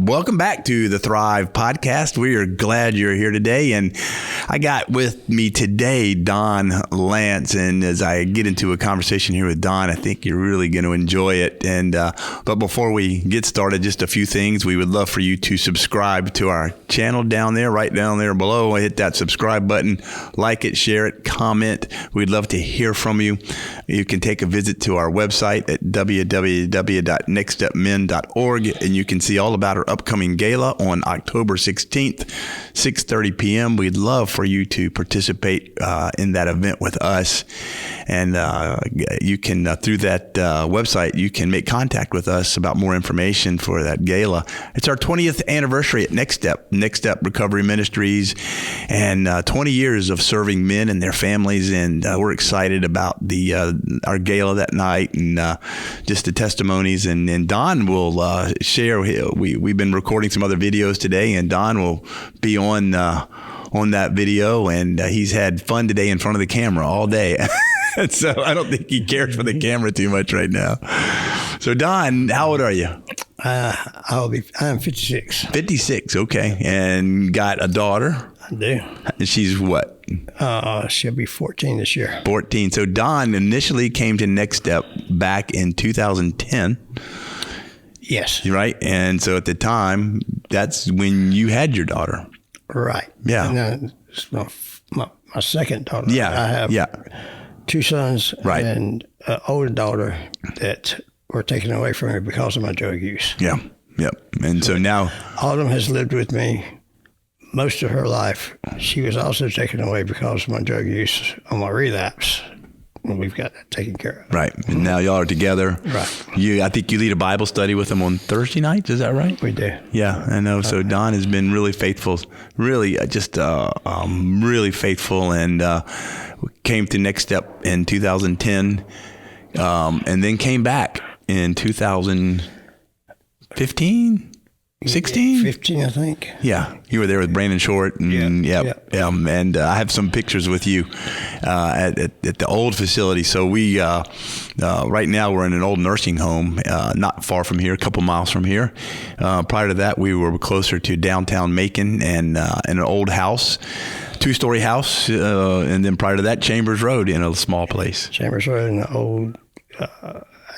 Welcome back to the Thrive Podcast. We are glad you're here today. And I got with me today, Don Lance. And as I get into a conversation here with Don, I think you're really going to enjoy it. And but before we get started, just a few things. We would love for you to subscribe to our channel down there, right down there below. Hit that subscribe button, like it, share it, comment. We'd love to hear from you. You can take a visit to our website at www.nextstepmen.org, and you can see all about our upcoming gala on October 16th, 6:30 p.m. We'd love for you to participate in that event with us. And you can, through that website, you can make contact with us about more information for that gala. It's our 20th anniversary at Next Step Recovery Ministries, and 20 years of serving men and their families. And we're excited about our gala that night and just the testimonies. And Don will share. We've been recording some other videos today, and Don will be on that video. And he's had fun today in front of the camera all day. So I don't think he cares for the camera too much right now. So Don, how old are you? I'm 56. 56, okay. And got a daughter? I do. And she's what? She'll be 14 this year. 14. So Don initially came to Next Step back in 2010. Yes. Right? And so at the time, that's when you had your daughter. Right. Yeah. And it's my second daughter. Yeah. I have two sons and an older daughter that were taken away from me because of my drug use. Yeah. Yep. And so now Autumn has lived with me most of her life. She was also taken away because of my drug use on my relapse. And we've got that taken care of. Right. And now y'all are together. Right. I think you lead a Bible study with them on Thursday nights. Is that right? We do. Yeah, I know. So Don has been really faithful, really really faithful, and came to Next Step in 2010, and then came back in 2015. 16? 15, I think. Yeah, you were there with Brandon Short, and and I have some pictures with you at the old facility. So we right now we're in an old nursing home, not far from here, a couple miles from here. Prior to that, we were closer to downtown Macon and in an old house, 2-story house, and then prior to that, Chambers Road in a small place. Chambers Road in the old.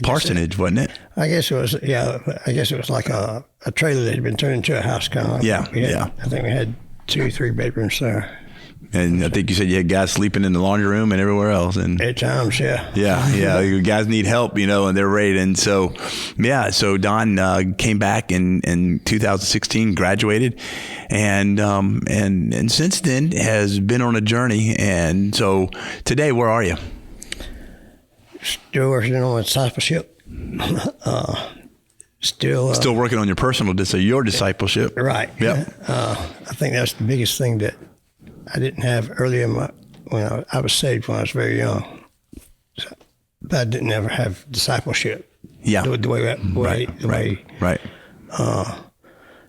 Parsonage, wasn't it? I guess it was, I guess it was like a trailer that had been turned into a house kind of. Yeah. I think we had 2-3 bedrooms there. And I think you said you had guys sleeping in the laundry room and everywhere else. And at times, yeah. Yeah. You guys need help, and they're ready. And so, so Don came back in 2016, graduated, and since then has been on a journey. And so today, where are you? Still working on discipleship. Still working on your your discipleship. Right. Yep. I think that's the biggest thing that I didn't have early when I was saved when I was very young. But I didn't ever have discipleship. Yeah. The way. Right.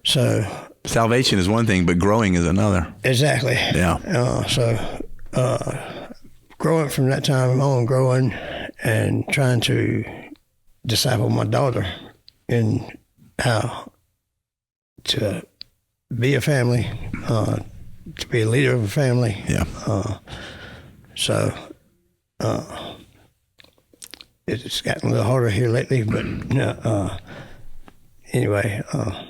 So salvation is one thing, but growing is another. Exactly. Yeah. Growing from that time on, growing and trying to disciple my daughter in how to be a family, to be a leader of a family. Yeah. It's gotten a little harder here lately, but anyway, I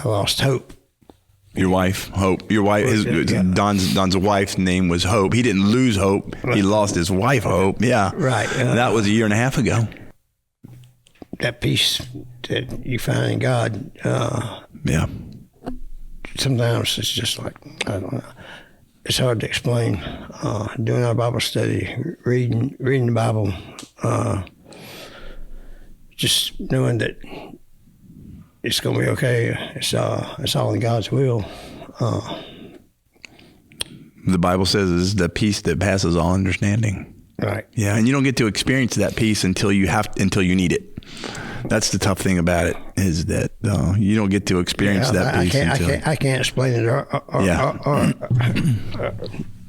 lost hope. Your wife, Hope. Your wife, Don's wife's name was Hope. He didn't lose hope. He lost his wife, Hope. Yeah. Right. That was 1.5 years ago. That peace that you find in God. Sometimes it's just like, I don't know. It's hard to explain. Doing our Bible study, reading the Bible, just knowing that it's going to be okay. It's all in God's will. The Bible says it's the peace that passes all understanding. Right. Yeah, and you don't get to experience that peace until you need it. That's the tough thing about it, is that you don't get to experience that peace. I can't explain it,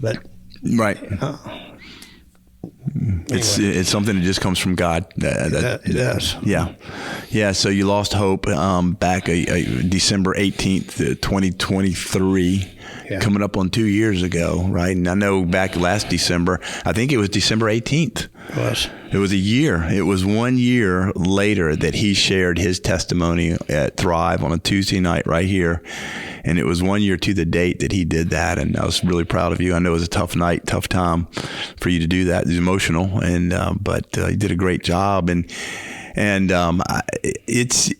but right. It's something that just comes from God. It does. Yeah. So you lost hope back December 18th, 2023. Yeah. Coming up on 2 years ago, right? And I know back last December, I think it was December 18th. It was a year. It was 1 year later that he shared his testimony at Thrive on a Tuesday night right here. And it was 1 year to the date that he did that. And I was really proud of you. I know it was a tough night, tough time for you to do that. It was emotional, but you did a great job. And it's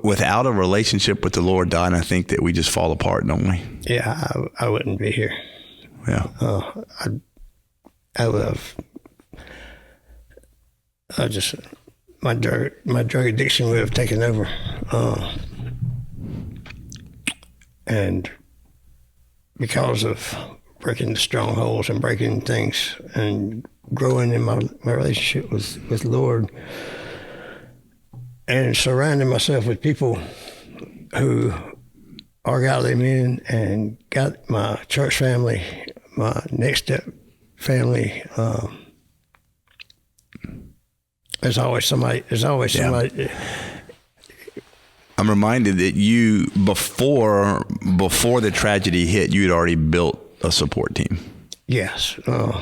without a relationship with the Lord, Don, I think that we just fall apart, don't we? Yeah, I wouldn't be here. Yeah. I would have. My drug addiction would have taken over, and because of breaking the strongholds and breaking things and growing in my relationship with the Lord, and surrounding myself with people who are godly men and got my church family, my Next Step family. There's always somebody. I'm reminded that you, before the tragedy hit, you had already built a support team. Yes.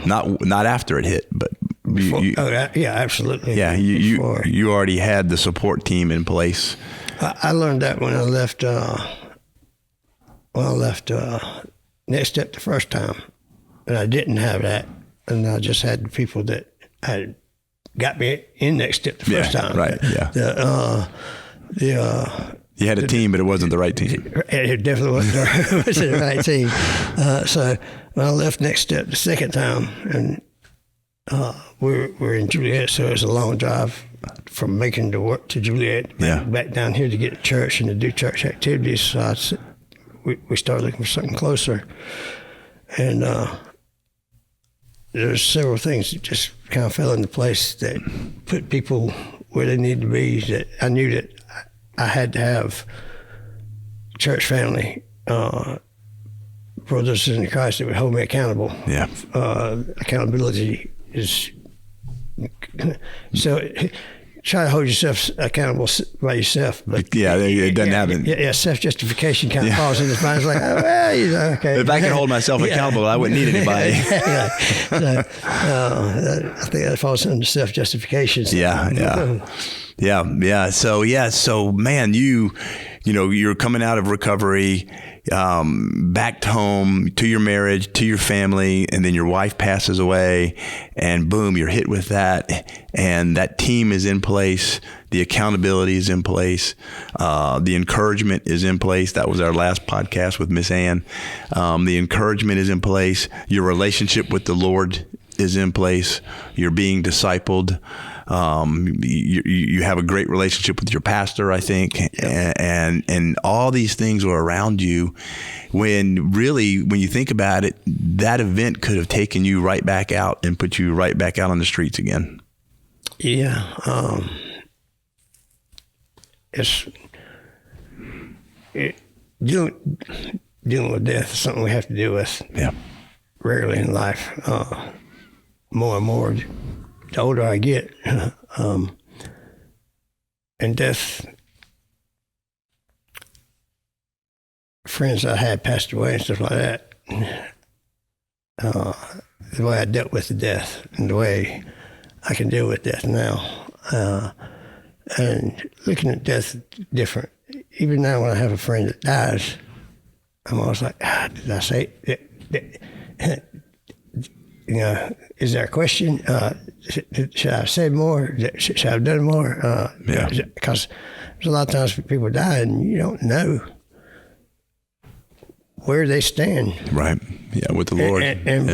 Not after it hit, but yeah, absolutely. Yeah, you already had the support team in place. I learned that when I left. Next Step the first time, and I didn't have that, and I just had the people that had got me in Next Step the first time. Right. Yeah. You had a team, but it wasn't the right team. It definitely wasn't the right team. So when I left Next Step the second time, and we're in Juliet, so it's a long drive from Macon to work to Juliet, back down here to get to church and to do church activities. So we started looking for something closer, and there's several things that just kind of fell into place that put people where they need to be. That I knew that I had to have church family, brothers in Christ that would hold me accountable. Yeah. Accountability is so. Try to hold yourself accountable by yourself, but it doesn't happen. Yeah, self-justification kind of falls in his mind. It's like, oh, well, okay. If I could hold myself accountable, I wouldn't need anybody. So, I think that falls under self-justification. So, Yeah. So man, you're coming out of recovery, back home to your marriage, to your family, and then your wife passes away, and boom, you're hit with that. And that team is in place. The accountability is in place. The encouragement is in place. That was our last podcast with Miss Ann. The encouragement is in place. Your relationship with the Lord is in place. You're being discipled. You have a great relationship with your pastor, I think, and all these things were around you. When you think about it, that event could have taken you right back out and put you right back out on the streets again. Yeah, dealing with death is something we have to deal with. Yeah, rarely in life. More and more, the older I get, and death. Friends I had passed away and stuff like that. The way I dealt with the death and the way I can deal with death now, and looking at death different. Even now, when I have a friend that dies, I'm always like, did I say it? Is there a question? Should I have said more? Should I have done more? Because there's a lot of times people die and you don't know where they stand. Right. Yeah, with the Lord. And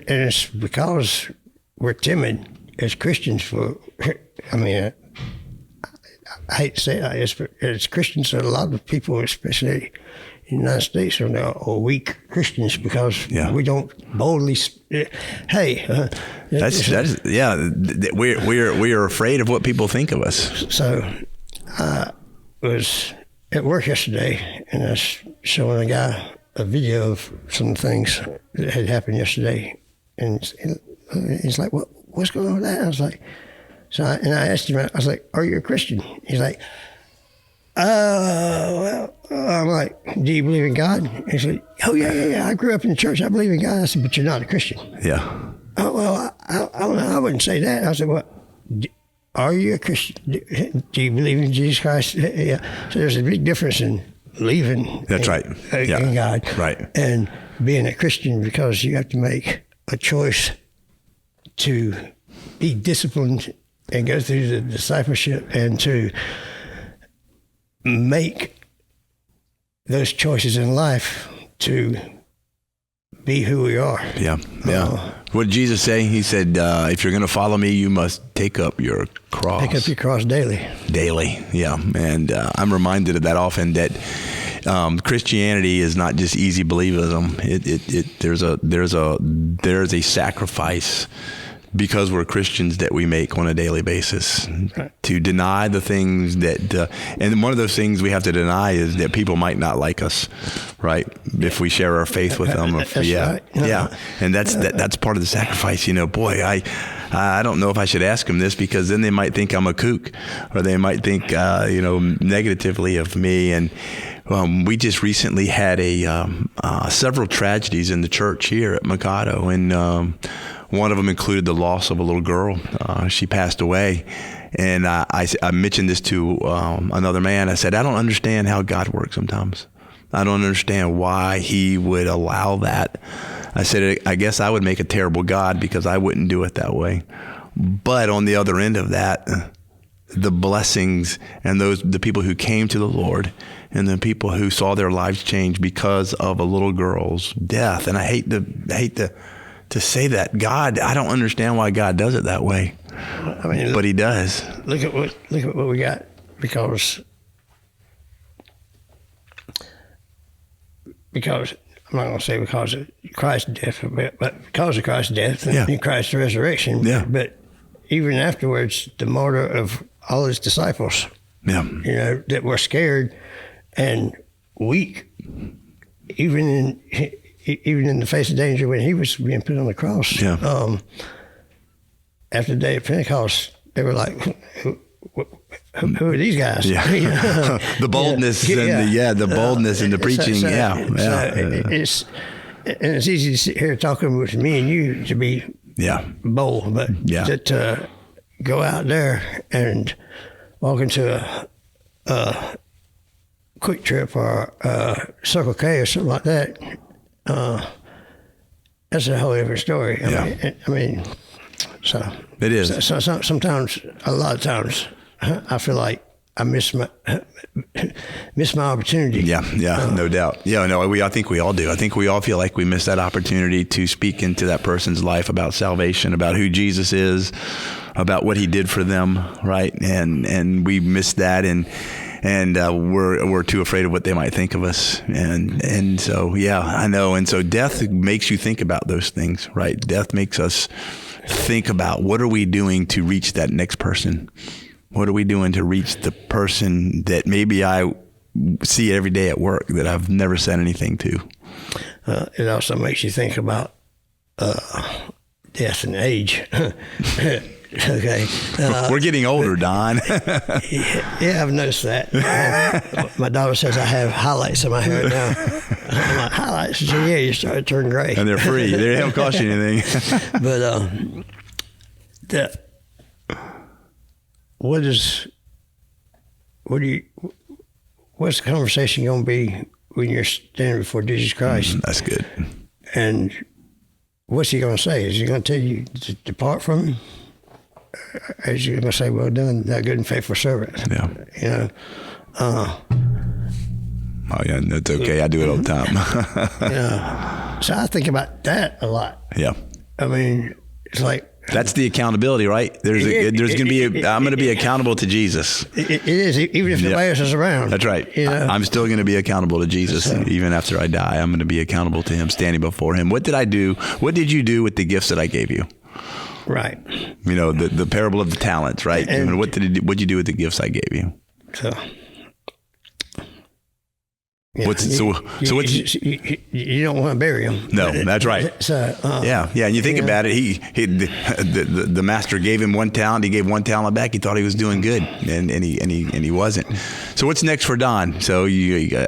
it's because we're timid as Christians. I hate to say it, as Christians, a lot of people, especially in the United States, are weak Christians because we don't boldly. Hey, we are afraid of what people think of us. So, I was at work yesterday, and I was showing a guy a video of some things that had happened yesterday, and he's like, "What what's going on with that? I was like, and I asked him, I was like, are you a Christian? He's like, well, I'm like, do you believe in God? He said, oh, yeah. I grew up in the church. I believe in God. I said, but you're not a Christian. Yeah. Oh, well, I wouldn't say that. I said, well, are you a Christian? Do you believe in Jesus Christ? Yeah. So there's a big difference in believing That's right. in God Right. and being a Christian, because you have to make a choice to be disciplined and go through the discipleship and to make those choices in life to be who we are. Yeah. What did Jesus say? He said, if you're going to follow me, you must take up your cross. Pick up your cross daily. Daily, yeah. And I'm reminded of that often, that Christianity is not just easy believism. There's a sacrifice, because we're Christians, that we make on a daily basis, to deny the things that, and one of those things we have to deny is that people might not like us, right? If we share our faith with them. That's right. And that's part of the sacrifice. Boy, I don't know if I should ask them this, because then they might think I'm a kook, or they might think, negatively of me. And we just recently had several tragedies in the church here at Mikado, and one of them included the loss of a little girl. She passed away. And I mentioned this to another man. I said, I don't understand how God works sometimes. I don't understand why he would allow that. I said, I guess I would make a terrible God, because I wouldn't do it that way. But on the other end of that, the blessings and the people who came to the Lord, and the people who saw their lives change because of a little girl's death. And I hate to say that God, I don't understand why God does it that way. I mean, but he does. Look at what we got, because I'm not going to say because of Christ's death, but because of Christ's death and Christ's resurrection. Yeah. But even afterwards, the martyr of all his disciples, that were scared and weak, even in the face of danger when he was being put on the cross. Yeah. After the day of Pentecost, they were like, who are these guys? Yeah. The boldness and the boldness in the preaching. It's easy to sit here talking with me and you to be bold, but to go out there and walk into a Quick Trip or Circle K or something like that, that's a whole different story. I mean, so it is. So sometimes, a lot of times, I feel like I miss my opportunity. Yeah, no doubt. Yeah, no, I think we all do. I think we all feel like we miss that opportunity to speak into that person's life about salvation, about who Jesus is, about what he did for them, right? And we miss that, and we're too afraid of what they might think of us. And so, I know. And so death makes you think about those things, right? Death makes us think about, what are we doing to reach that next person? What are we doing to reach the person that maybe I see every day at work that I've never said anything to? It also makes you think about death and age. Okay. We're getting older, Don. Yeah, I've noticed that. My daughter says I have highlights in my hair now. I'm like, highlights? She said, yeah, you start to turn gray. And they're free. They don't cost you anything. But what's the conversation going to be when you're standing before Jesus Christ? That's good. And what's he going to say? Is he going to tell you to depart from him? Or is he going to say, well done, thou good and faithful servant? Yeah. Oh yeah, that's okay. I do it all the time. So I think about that a lot. Yeah. I mean, it's like, that's the accountability, right? I'm going to be accountable to Jesus. It is, even if nobody else is around. That's right. I'm still going to be accountable to Jesus. Even after I die, I'm going to be accountable to him, standing before him. What did I do? What did you do with the gifts that I gave you? Right. The parable of the talents, right? And what'd you do with the gifts I gave you? So Yeah. What's You don't want to bury him. No, that's right. So Yeah, and you think about it, the master gave him 1 talent. He gave 1 talent back. He thought he was doing good, and he wasn't. So what's next for Don? So you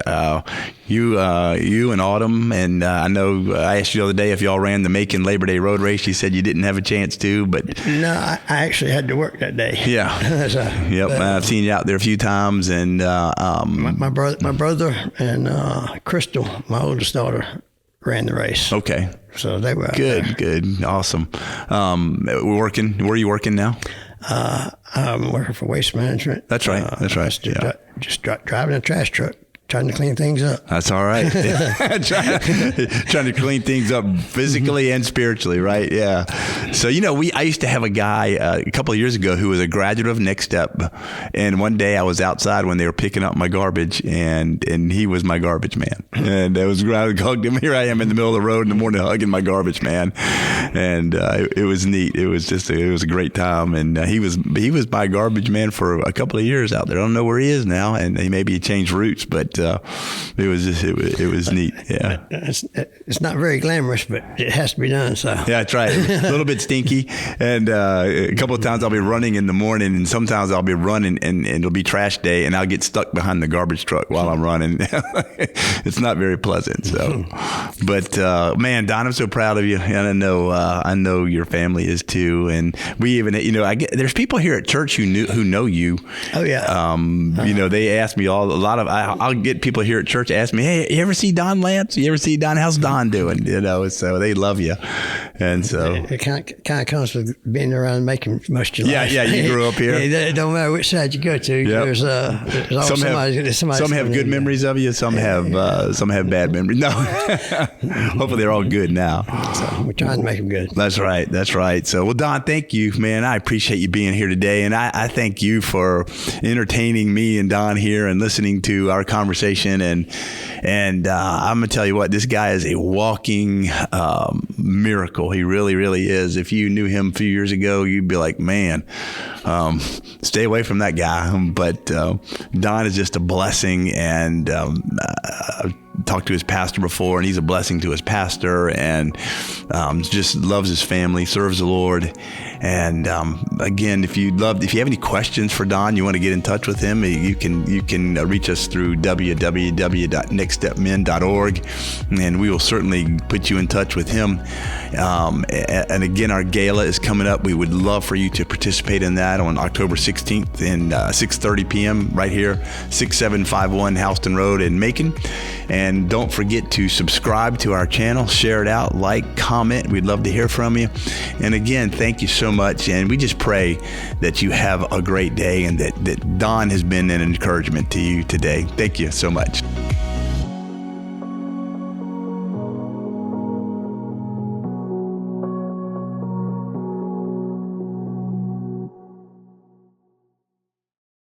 and Autumn, and I know I asked you the other day if y'all ran the Macon Labor Day Road Race. You said you didn't have a chance to, but no, I actually had to work that day. Yeah, So, yep. I've seen you out there a few times, and my brother and Crystal, my oldest daughter, ran the race. Okay. So they were out there. Good, awesome. We're working. Where are you working now? I'm working for Waste Management. That's right. That's right. Just driving a trash truck, trying to clean things up. That's all right. trying to clean things up physically and spiritually, right? Yeah. So, I used to have a guy a couple of years ago who was a graduate of Next Step. And one day I was outside when they were picking up my garbage, and he was my garbage man. And I hugged him. Here I am in the middle of the road in the morning hugging my garbage man. And it was neat. It was a great time. And he was my garbage man for a couple of years out there. I don't know where he is now, and maybe he changed routes, but it was neat. Yeah. It's not very glamorous, but it has to be done. So yeah, that's right. A little bit stinky, and a couple of times I'll be running in the morning, and sometimes I'll be running, and it'll be trash day, and I'll get stuck behind the garbage truck while I'm running. It's not very pleasant. So, but man, Don, I'm so proud of you, and I know your family is too. And we even, there's people here at church who know you. Oh yeah. They ask me I'll get people here at church ask me, hey, you ever see Don Lance? You ever see Don? How's Don doing? So they love you. And so it kind of comes with being around Macon most of your life. Yeah, you grew up here. It don't matter which side you go to. Yep. There's always somebody some have good memories of you. Some have bad memories. No, hopefully they're all good now. So we're trying to make them good. That's right. So, well, Don, thank you, man. I appreciate you being here today, and I thank you for entertaining me and Don here and listening to our conversation. And I'm gonna tell you what, this guy is a walking miracle. He really, really is. If you knew him a few years ago, you'd be like, man, stay away from that guy. But Don is just a blessing, and I've talked to his pastor before, and he's a blessing to his pastor, and just loves his family, serves the Lord. And again, if you have any questions for Don, you want to get in touch with him, you can reach us through www.nextstepmen.org, and we will certainly put you in touch with him. And again, our gala is coming up. We would love for you to participate in that on October 16th and 6:30 p.m. right here, 6751 Houston Road in Macon. And don't forget to subscribe to our channel, share it out, like, comment. We'd love to hear from you. And again, thank you so much. And we just pray that you have a great day, and that Don has been an encouragement to you today. Thank you so much.